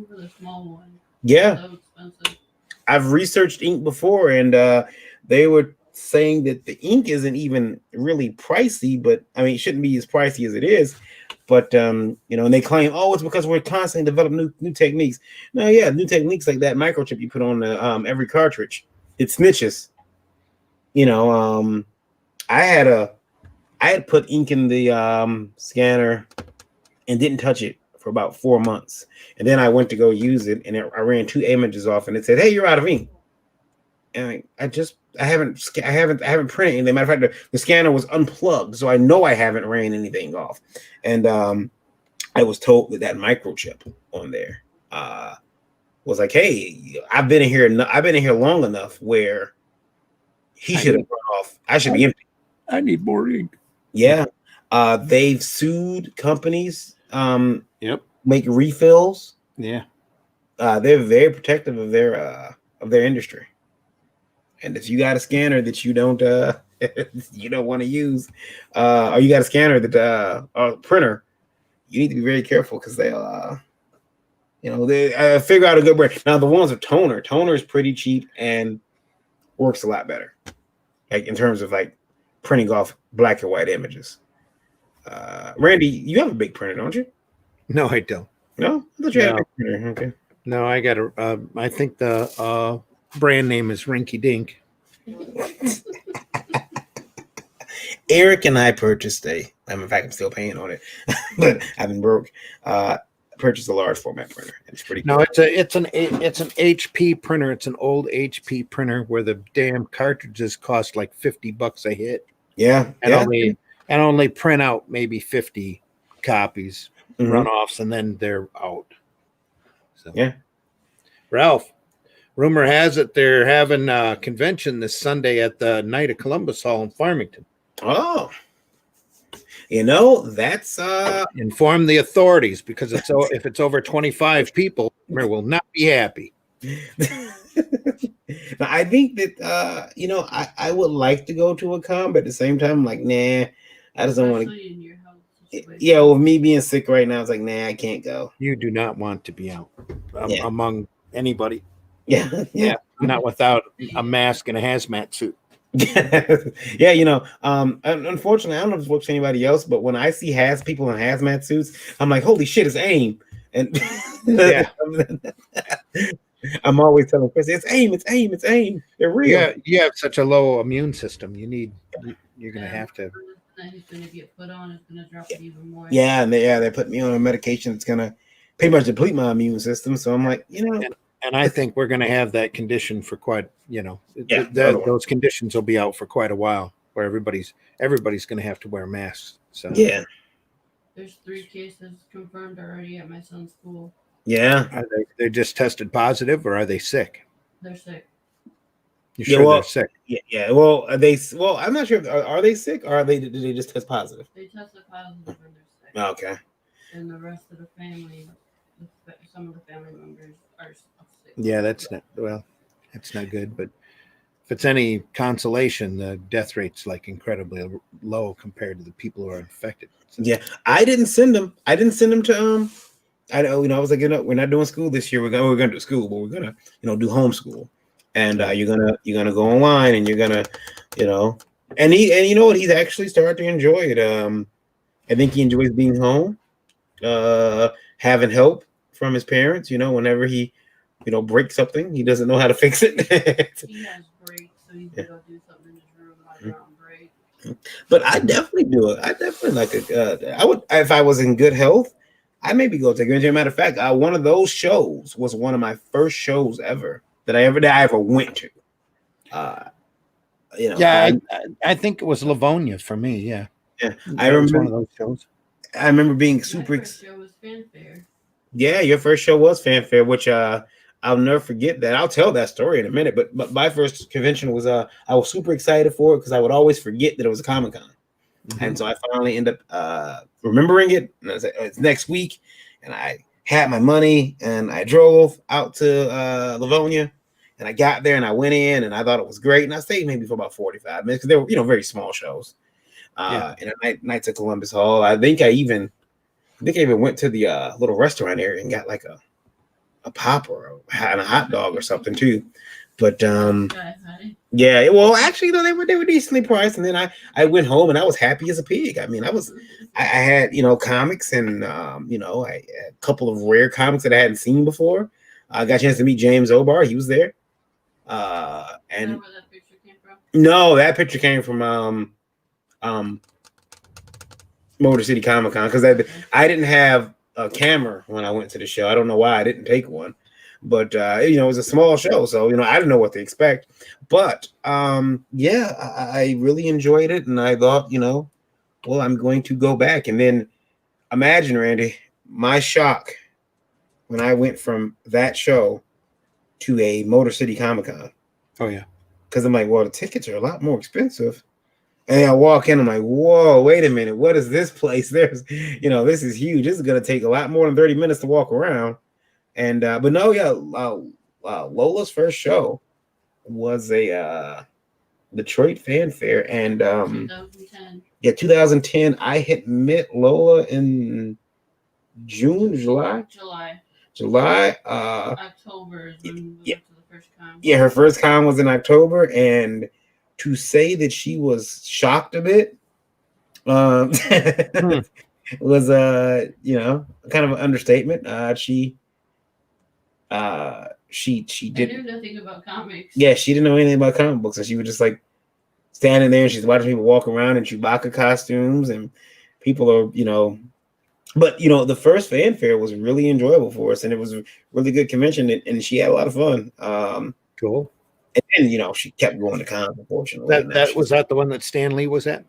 for the small one. Yeah. So expensive. I've researched ink before, and they were saying that the ink isn't even really pricey, but I mean, it shouldn't be as pricey as it is. But and they claim, "Oh, it's because we're constantly developing new techniques." No, yeah, new techniques like that microchip you put on every cartridge, it snitches. I had put ink in the scanner and didn't touch it for about 4 months, and then I went to go use it, and I ran 2 images off, and it said, "Hey, you're out of ink." And I haven't printed anything. Matter of fact, the scanner was unplugged, so I know I haven't ran anything off. And I was told that microchip on there was like, "Hey, I've been in here long enough where he should have run off. I should be empty. I need more ink." Yeah, they've sued companies. Yep. Make refills. Yeah. They're very protective of their industry. And if you got a scanner that you don't want to use, or you got a scanner that or a printer, you need to be very careful because they'll they figure out a good brand. Now the ones with toner is pretty cheap and works a lot better, like in terms of like printing off black and white images. Randy, you have a big printer, don't you? No, I don't. No, I thought you had a big printer. Okay. No, I got a. I think the brand name is Rinky Dink. Eric and I purchased in fact, I'm still paying on it, but I've been broke. Purchased a large format printer. It's pretty cool. No, it's an HP printer. It's an old HP printer where the damn cartridges cost like $50 a hit. Yeah, and only print out maybe 50 copies, runoffs, and then they're out. So yeah, Ralph. Rumor has it they're having a convention this Sunday at the Knight of Columbus Hall in Farmington. Oh, that's inform the authorities because if it's over 25 people, we will not be happy. Now, I think that I would like to go to a con, but at the same time, I'm like, nah, I just don't want to. Yeah, with me being sick right now, it's like, nah, I can't go. You do not want to be out among anybody. Yeah, not without a mask and a hazmat suit. Yeah, unfortunately, I don't know if it works for anybody else, but when I see people in hazmat suits, I'm like, holy shit, it's AIM. And yeah, I'm always telling Chris, it's AIM. They're real. Yeah, you have such a low immune system. You're gonna have to. He's gonna get put on. It's gonna drop it even more. Yeah, and they put me on a medication that's gonna pretty much deplete my immune system. So I'm like, And I think we're going to have that condition for quite, those conditions will be out for quite a while, where everybody's going to have to wear masks. So yeah, there's 3 cases confirmed already at my son's school. Yeah, they're just tested positive, or are they sick? They're sick. You sure they're sick? Yeah. Well, are they? Well, I'm not sure. Are they sick, or did they just test positive? They tested positive and they're sick. Okay. And the rest of the family, some of the family members are sick. Yeah, that's not good. But if it's any consolation, the death rate's like incredibly low compared to the people who are infected. So. Yeah, I didn't send them. To I was like, we're not doing school this year. We're gonna do school, but we're gonna do homeschool, and you're gonna go online, and you're gonna and you know what, he's actually started to enjoy it. I think he enjoys being home, having help from his parents. Whenever he break something, he doesn't know how to fix it. He has breaks, so he's gonna do something in his room while you're on break. But I definitely do it. I definitely like it. I would, if I was in good health, I maybe go take it. As a matter of fact, one of those shows was one of my first shows ever that I ever went to. I think it was Livonia for me. Yeah. I remember one of those shows. I remember being super. My first show was Fanfare. Yeah, your first show was Fanfare, which I'll never forget that. I'll tell that story in a minute. But my first convention was I was super excited for it because I would always forget that it was a Comic-Con. And so I finally end up remembering it. And I was like, it's next week. And I had my money and I drove out to Livonia. And I got there and I went in and I thought it was great. And I stayed maybe for about 45 minutes because they were, very small shows. And at Nights at Columbus Hall, I think I even went to the little restaurant area and got like a pop or a hot dog or something too. But yeah, well, actually, they were decently priced. And then I went home and I was happy as a pig. I mean, I had comics and a couple of rare comics that I hadn't seen before. I got a chance to meet James O'Barr. He was there. And Is that where that picture came from? No, that picture came from Motor City Comic Con because I didn't have a camera when I went to the show. I don't know why I didn't take one, but it was a small show, so I didn't know what to expect. But yeah, I really enjoyed it, and I thought, well, I'm going to go back. And then imagine, Randy, my shock when I went from that show to a Motor City Comic Con. Oh yeah, because I'm like, well, the tickets are a lot more expensive. And I walk in, I'm like, whoa, wait a minute. What is this place? This is huge. This is going to take a lot more than 30 minutes to walk around. And, but no, yeah, Lola's first show was a Detroit Fan Fair. And, 2010. Yeah, 2010. I had met Lola in July. October is when we went to the first con. Yeah, her first con was in October. And to say that she was shocked a bit was kind of an understatement. She did. I knew nothing about comics. Yeah, she didn't know anything about comic books, and she was just like standing there, and she's watching people walk around in Chewbacca costumes, and people are, But the first fanfare was really enjoyable for us, and it was a really good convention, and she had a lot of fun. Cool. And then, she kept going to cons, unfortunately. That was that the one that Stan Lee was at?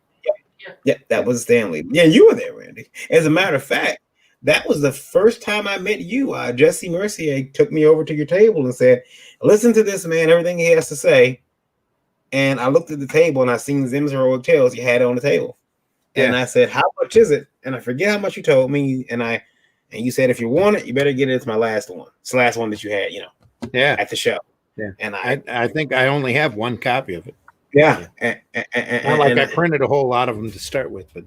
Yeah, that was Stanley. Yeah, you were there, Randy. As a matter of fact, that was the first time I met you. Jesse Mercier took me over to your table and said, listen to this man, everything he has to say. And I looked at the table and I seen Zim's Heroic Tales you had it on the table. Yeah. And I said, how much is it? And I forget how much you told me. And you said, if you want it, you better get it. It's my last one. It's the last one that you had, at the show. Yeah. And I think I only have one copy of it. Yeah. Not like I printed a whole lot of them to start with, but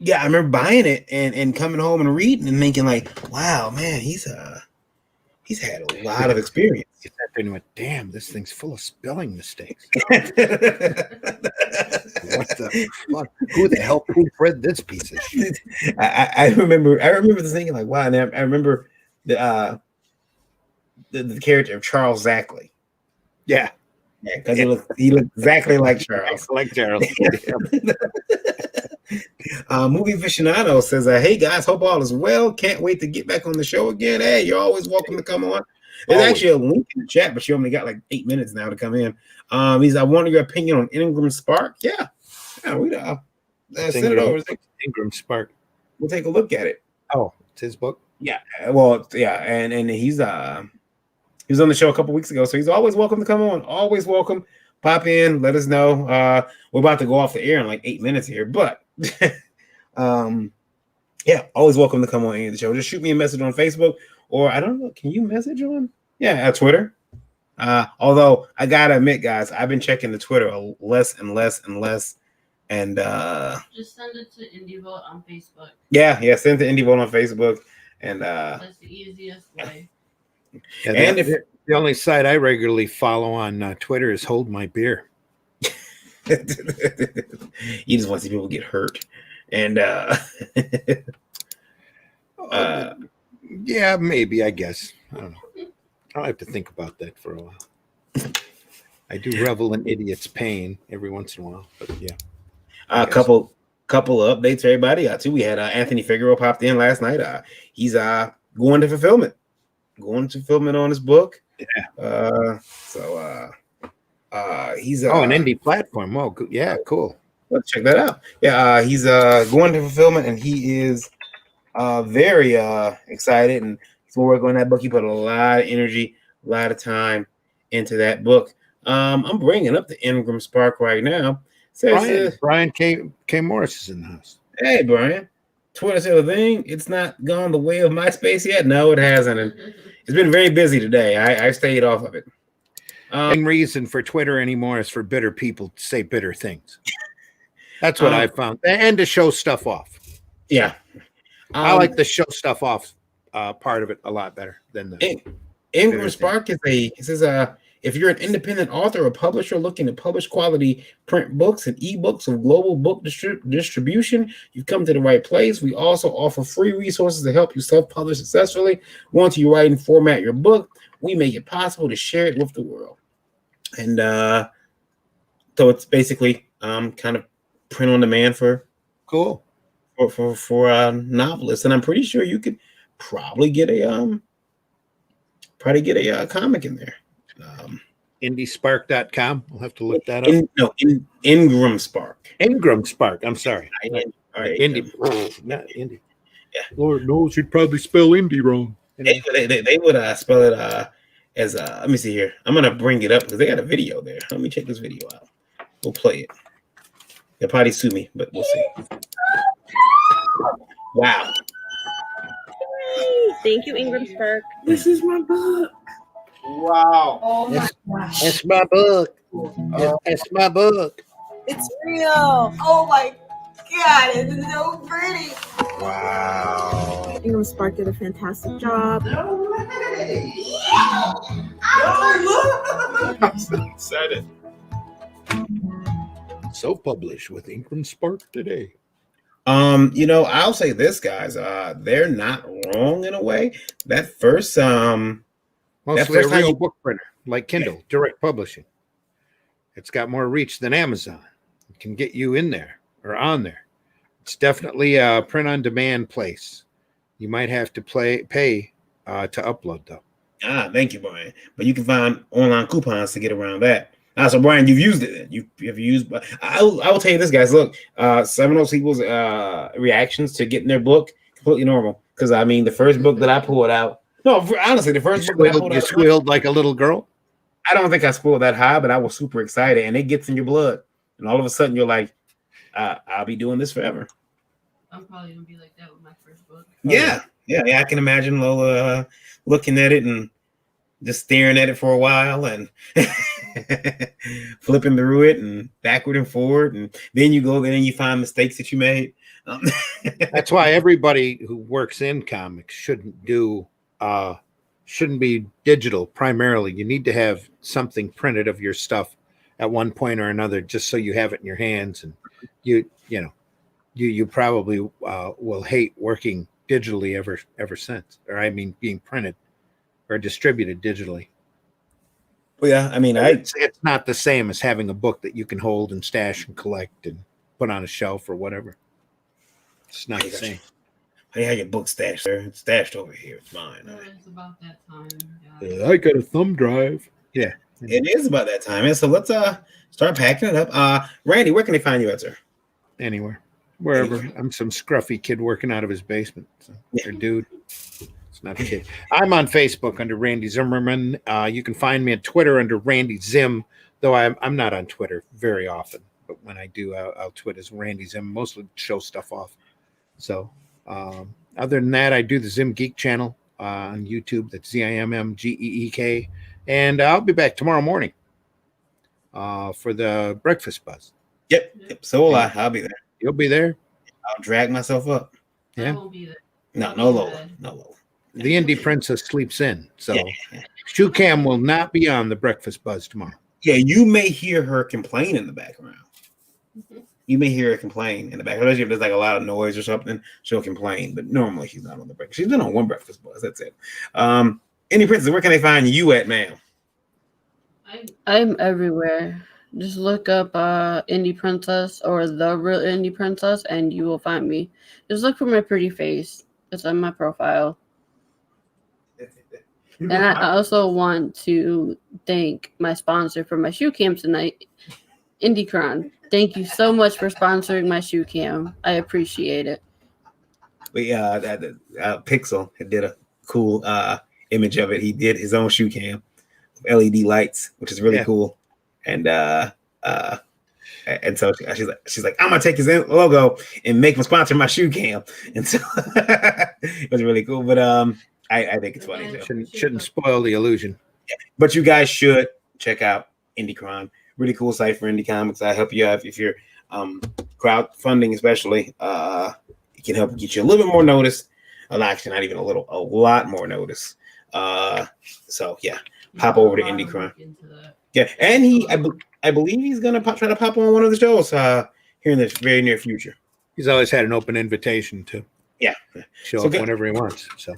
yeah, I remember buying it and coming home and reading and thinking like, wow, man, he's had a lot of experience. And went, damn, this thing's full of spelling mistakes. What the fuck? Who the hell proofread this piece of shit? I remember this thinking like, wow, and I remember the character of Charles Zackley. Yeah. Yeah, because he looked exactly like Charles. Like Charles. Movie Aficionado says, hey guys, hope all is well. Can't wait to get back on the show again. Hey, you're always welcome to come on. There's actually a link in the chat, but she only got like 8 minutes now to come in. I wanted your opinion on Ingram Spark. Yeah, we send it over. Ingram Spark. We'll take a look at it. Oh, it's his book. Yeah, well, yeah, and he's he was on the show a couple weeks ago, so he's always welcome to come on. Always welcome. Pop in, let us know. We're about to go off the air in like 8 minutes here, but yeah, always welcome to come on any of the show. Just shoot me a message on Facebook, or I don't know, can you message on? Yeah, at Twitter. Although I gotta admit, guys, I've been checking the Twitter less and less and less. And just send it to IndieVote on Facebook. Yeah, send it to IndieVote on Facebook, and that's the easiest way. Yeah, and the only site I regularly follow on Twitter is Hold My Beer. You just want to see people get hurt, and yeah, maybe, I guess. I don't know. I'll have to think about that for a while. I do revel in idiots' pain every once in a while, but yeah. A couple of updates, everybody. Too, we had Anthony Figueroa popped in last night. He's going to fulfillment on his book. Yeah. He's an indie platform. Well, yeah, cool. Let's check that out. Yeah, he's going to fulfillment, and he is very excited, and he's working on that book. He put a lot of energy, a lot of time into that book. I'm bringing up the Ingram Spark right now. Says, Brian K. Morris is in the house. Hey, Brian. Twitter said a thing. It's not gone the way of MySpace yet. No, it hasn't. And it's been very busy today. I stayed off of it. And reason for Twitter anymore is for bitter people to say bitter things. That's what I found. And to show stuff off. Yeah. I like the show stuff off part of it a lot better than the Ingram Spark says if you're an independent author or publisher looking to publish quality print books and ebooks of global book distribution, you've come to the right place. We also offer free resources to help you self-publish successfully. Once you write and format your book, we make it possible to share it with the world. And so it's basically kind of print on demand for Cool. for novelists, and I'm pretty sure you could probably get a comic in there. Indiespark.com. We'll have to look that up. Ingram Spark. Ingram Spark. I'm sorry. All right, Indie. Not Indie. Yeah. Lord knows you'd probably spell indie wrong. They would spell it as let me see here. I'm gonna bring it up because they got a video there. Let me check this video out. We'll play it. They'll probably sue me, but we'll see. Wow. Thank you, Ingram Spark. This is my book. Wow. Oh my gosh. That's my book. That's my book. It's real. Oh my God. It's so pretty. Wow. Ingram Spark did a fantastic job. No way. Oh, look. I'm so excited. So published with Ingram Spark today. I'll say this, guys. They're not wrong in a way. That first Mostly first a time real you- book printer, like Kindle, direct publishing. It's got more reach than Amazon. It can get you in there or on there. It's definitely a print-on-demand place. You might have to pay to upload, though. Thank you, Brian. But you can find online coupons to get around that. So Brian, you've used it. You've used. I will tell you this, guys. Look, some of those people's reactions to getting their book completely normal. Because I mean, the first book that I pulled out. No, honestly, the first book that I pulled You out. squealed like a little girl? I don't think I spoiled that high, but I was super excited, and it gets in your blood, and all of a sudden you're like, "I'll be doing this forever." I'm probably gonna be like that with my first book. Yeah. I can imagine Lola looking at it and just staring at it for a while and flipping through it and backward and forward, and then you find mistakes that you made. That's why everybody who works in comics shouldn't be digital primarily. You need to have something printed of your stuff at one point or another, just so you have it in your hands. And you probably will hate working digitally ever since, or I mean, being printed or distributed digitally. Well, yeah, I mean, It's not the same as having a book that you can hold and stash and collect and put on a shelf or whatever. It's not the same. I have your book stashed, sir. It's stashed over here. It's mine. Oh, it's about that time. I got a thumb drive. Yeah. It is about that time. And so let's start packing it up. Randy, where can they find you at, sir? Anywhere. Wherever. I'm some scruffy kid working out of his basement. So, or dude. It's not a kid. I'm on Facebook under Randy Zimmerman. You can find me on Twitter under Randy Zim, though I'm not on Twitter very often. But when I do, I'll tweet as Randy Zim, mostly show stuff off. So other than that, I do the Zim Geek channel on YouTube. That's ZIMMGEEK. And I'll be back tomorrow morning for the Breakfast Buzz. Yep. So will I. I'll be there. You'll be there? I'll drag myself up. Yeah. I won't be there. No Lola. No Lola. The Indie Princess sleeps in. So Yeah. Shoe Cam will not be on the Breakfast Buzz tomorrow. Yeah, you may hear her complain in the background. You may hear her complain in the background. Especially if there's like a lot of noise or something, she'll complain. But normally she's not on the breakfast. She's been on one Breakfast Buzz. That's it. Indie Princess, where can they find you at, ma'am? I'm everywhere. Just look up Indie Princess or The Real Indie Princess and you will find me. Just look for my pretty face. It's on my profile. And I also want to thank my sponsor for my shoe cam tonight, IndieCron. Thank you so much for sponsoring my shoe cam. I appreciate it. But yeah, Pixel did a cool image of it. He did his own shoe cam with LED lights, which is really cool. And so she's like, I'm gonna take his logo and make him sponsor my shoe cam. And so it was really cool. But I think it's funny too. Shouldn't spoil the illusion. Yeah. But you guys should check out IndieCron. Really cool site for indie comics. I help you out if you're crowdfunding, especially. It can help get you a little bit more notice. Actually, not even a little, a lot more notice. So yeah, pop over to IndieCron. Yeah, and I believe he's gonna try to pop on one of the shows here in the very near future. He's always had an open invitation to show up whenever he wants. So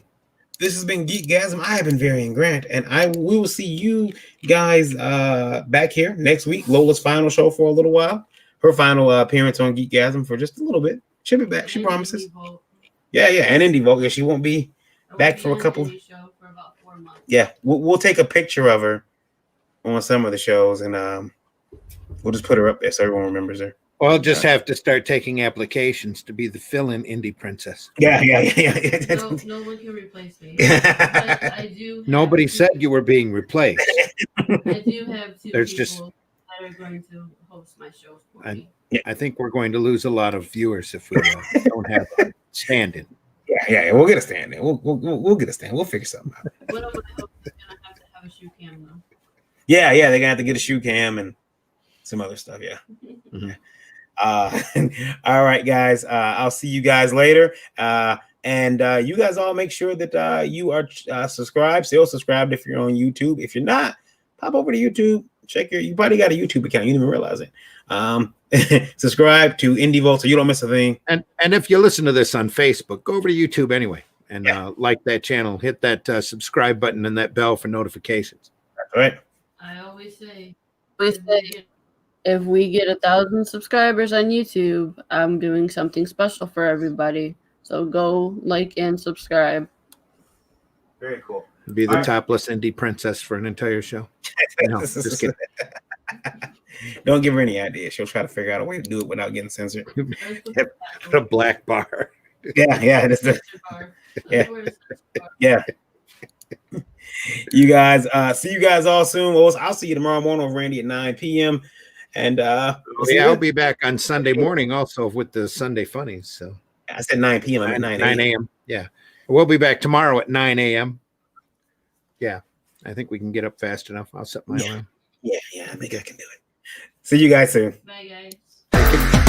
this has been GeekGasm. I have been Varian Grant, and we will see you guys back here next week. Lola's final show for a little while her final appearance on GeekGasm for just a little bit. She'll be back. She promises. Yeah, and Indie Vote. Yeah, she won't be back for a couple. Show for about 4 months. Yeah, we'll take a picture of her on some of the shows, and we'll just put her up there so everyone remembers her. Well, I'll just have to start taking applications to be the fill-in indie princess. Yeah. No one can replace me. I do. Nobody said you were being replaced. I do have two There's people just- that are going to host my shows for me. I think we're going to lose a lot of viewers if we don't have a stand-in. Yeah. We'll get a stand in. We'll get a stand. We'll figure something out. One of my hosts is gonna have to have a shoe cam though. Yeah. They're gonna have to get a shoe cam and some other stuff. Yeah. Mhm. All right, guys. I'll see you guys later. And you guys all make sure that you are subscribed. Still subscribed if you're on YouTube. If you're not, pop over to YouTube. You probably got a YouTube account. You didn't even realize it. Subscribe to Indie Vote so you don't miss a thing. And if you listen to this on Facebook, go over to YouTube anyway and like that channel. Hit that subscribe button and that bell for notifications. That's right. I always say, if we get 1,000 subscribers on YouTube, I'm doing something special for everybody. So go like and subscribe. Very cool. Be the All right. topless indie princess for an entire show. No, just kidding. Don't give her any ideas. She'll try to figure out a way to do it without getting censored. Put a black bar. Yeah. Yeah. You guys, see you guys all soon. I'll see you tomorrow morning with Randy at 9 p.m. And I'll be back on Sunday morning also with the Sunday funnies. So I said 9 p.m. I meant 9 a.m. Yeah. We'll be back tomorrow at 9 a.m. Yeah. I think we can get up fast enough. I'll set my alarm. Yeah, I think I can do it. See you guys soon. Bye, guys.